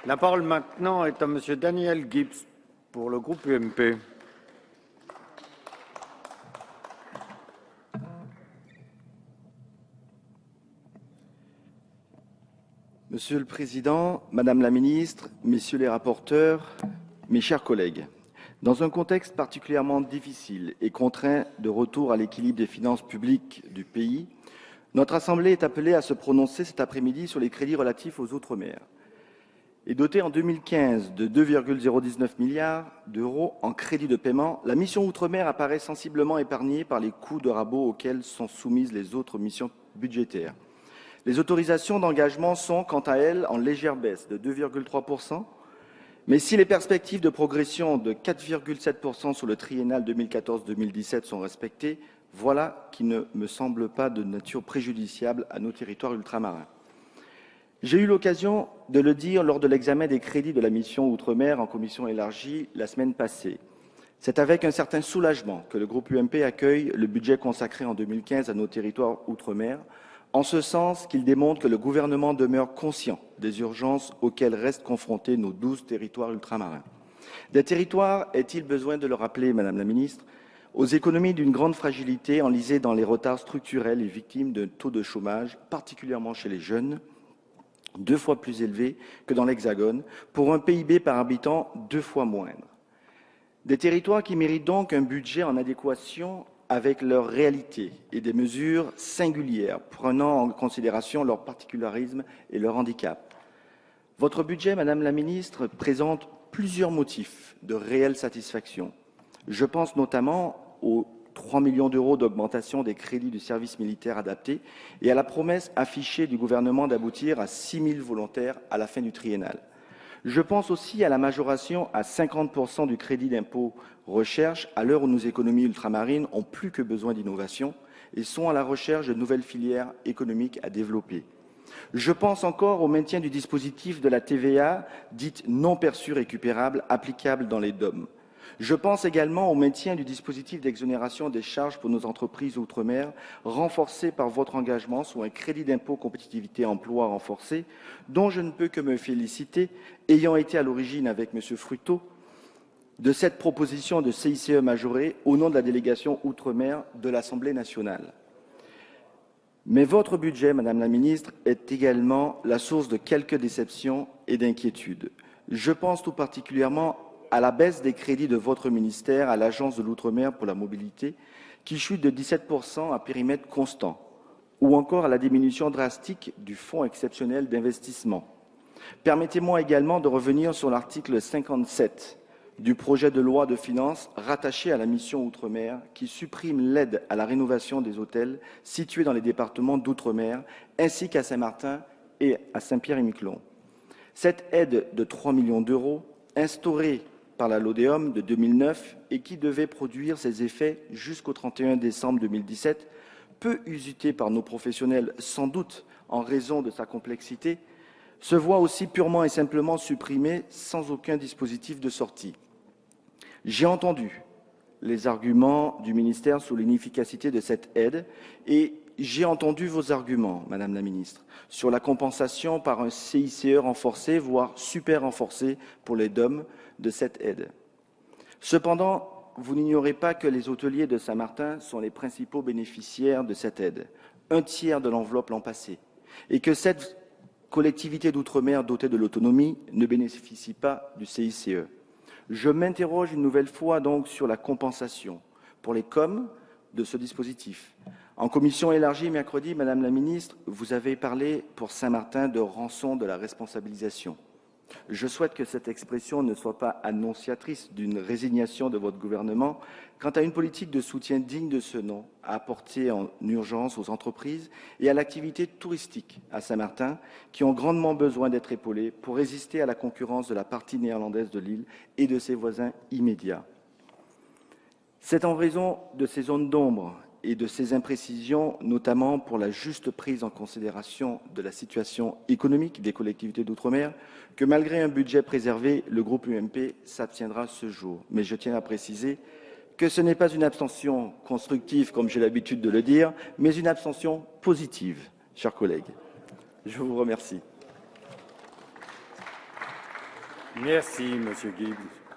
La parole maintenant est à Monsieur Daniel Gibbs pour le groupe UMP. Monsieur le Président, Madame la Ministre, Messieurs les rapporteurs, mes chers collègues, dans un contexte particulièrement difficile et contraint de retour à l'équilibre des finances publiques du pays, notre Assemblée est appelée à se prononcer cet après-midi sur les crédits relatifs aux Outre-mer. Et dotée en 2015 de 2,019 milliards d'euros en crédits de paiement, la mission Outre-mer apparaît sensiblement épargnée par les coûts de rabot auxquels sont soumises les autres missions budgétaires. Les autorisations d'engagement sont, quant à elles, en légère baisse de 2,3%, mais si les perspectives de progression de 4,7% sur le triennal 2014-2017 sont respectées, voilà qui ne me semble pas de nature préjudiciable à nos territoires ultramarins. J'ai eu l'occasion de le dire lors de l'examen des crédits de la mission Outre-mer en commission élargie la semaine passée. C'est avec un certain soulagement que le groupe UMP accueille le budget consacré en 2015 à nos territoires Outre-mer, en ce sens qu'il démontre que le gouvernement demeure conscient des urgences auxquelles restent confrontés nos 12 territoires ultramarins. Des territoires, est-il besoin de le rappeler, Madame la Ministre, aux économies d'une grande fragilité enlisée dans les retards structurels et victimes d'un taux de chômage, particulièrement chez les jeunes, 2 fois plus élevé que dans l'Hexagone, pour un PIB par habitant 2 fois moindre. Des territoires qui méritent donc un budget en adéquation avec leur réalité et des mesures singulières prenant en considération leur particularisme et leur handicap. Votre budget, Madame la Ministre, présente plusieurs motifs de réelle satisfaction. Je pense notamment aux 3 millions d'euros d'augmentation des crédits du service militaire adapté et à la promesse affichée du gouvernement d'aboutir à 6 000 volontaires à la fin du triennal. Je pense aussi à la majoration à 50% du crédit d'impôt recherche à l'heure où nos économies ultramarines ont plus que besoin d'innovation et sont à la recherche de nouvelles filières économiques à développer. Je pense encore au maintien du dispositif de la TVA, dite non perçue récupérable, applicable dans les DOM. Je pense également au maintien du dispositif d'exonération des charges pour nos entreprises outre-mer, renforcé par votre engagement sur un crédit d'impôt compétitivité emploi renforcé, dont je ne peux que me féliciter, ayant été à l'origine avec M. Fruteau de cette proposition de CICE majorée au nom de la délégation outre-mer de l'Assemblée nationale. Mais votre budget, Madame la Ministre, est également la source de quelques déceptions et d'inquiétudes. Je pense tout particulièrement à la baisse des crédits de votre ministère à l'Agence de l'Outre-mer pour la mobilité, qui chute de 17% à périmètre constant, ou encore à la diminution drastique du Fonds exceptionnel d'investissement. Permettez-moi également de revenir sur l'article 57 du projet de loi de finances rattaché à la mission Outre-mer, qui supprime l'aide à la rénovation des hôtels situés dans les départements d'Outre-mer, ainsi qu'à Saint-Martin et à Saint-Pierre-et-Miquelon. Cette aide de 3 millions d'euros, instaurée par la LODEOM de 2009 et qui devait produire ses effets jusqu'au 31 décembre 2017, peu usitée par nos professionnels, sans doute en raison de sa complexité, se voit aussi purement et simplement supprimée sans aucun dispositif de sortie. J'ai entendu les arguments du ministère sur l'inefficacité de cette aide et j'ai entendu vos arguments, Madame la Ministre, sur la compensation par un CICE renforcé, voire super renforcé pour les DOM de cette aide. Cependant, vous n'ignorez pas que les hôteliers de Saint-Martin sont les principaux bénéficiaires de cette aide, un tiers de l'enveloppe l'an passé, et que cette collectivité d'outre-mer dotée de l'autonomie ne bénéficie pas du CICE. Je m'interroge une nouvelle fois donc sur la compensation pour les COM de ce dispositif. En commission élargie mercredi, Madame la Ministre, vous avez parlé pour Saint-Martin de rançon de la responsabilisation. Je souhaite que cette expression ne soit pas annonciatrice d'une résignation de votre gouvernement quant à une politique de soutien digne de ce nom à apporter en urgence aux entreprises et à l'activité touristique à Saint-Martin, qui ont grandement besoin d'être épaulées pour résister à la concurrence de la partie néerlandaise de l'île et de ses voisins immédiats. C'est en raison de ces zones d'ombre et de ces imprécisions, notamment pour la juste prise en considération de la situation économique des collectivités d'outre-mer, que malgré un budget préservé, le groupe UMP s'abstiendra ce jour. Mais je tiens à préciser que ce n'est pas une abstention constructive, comme j'ai l'habitude de le dire, mais une abstention positive, chers collègues. Je vous remercie. Merci, Monsieur Gibbs.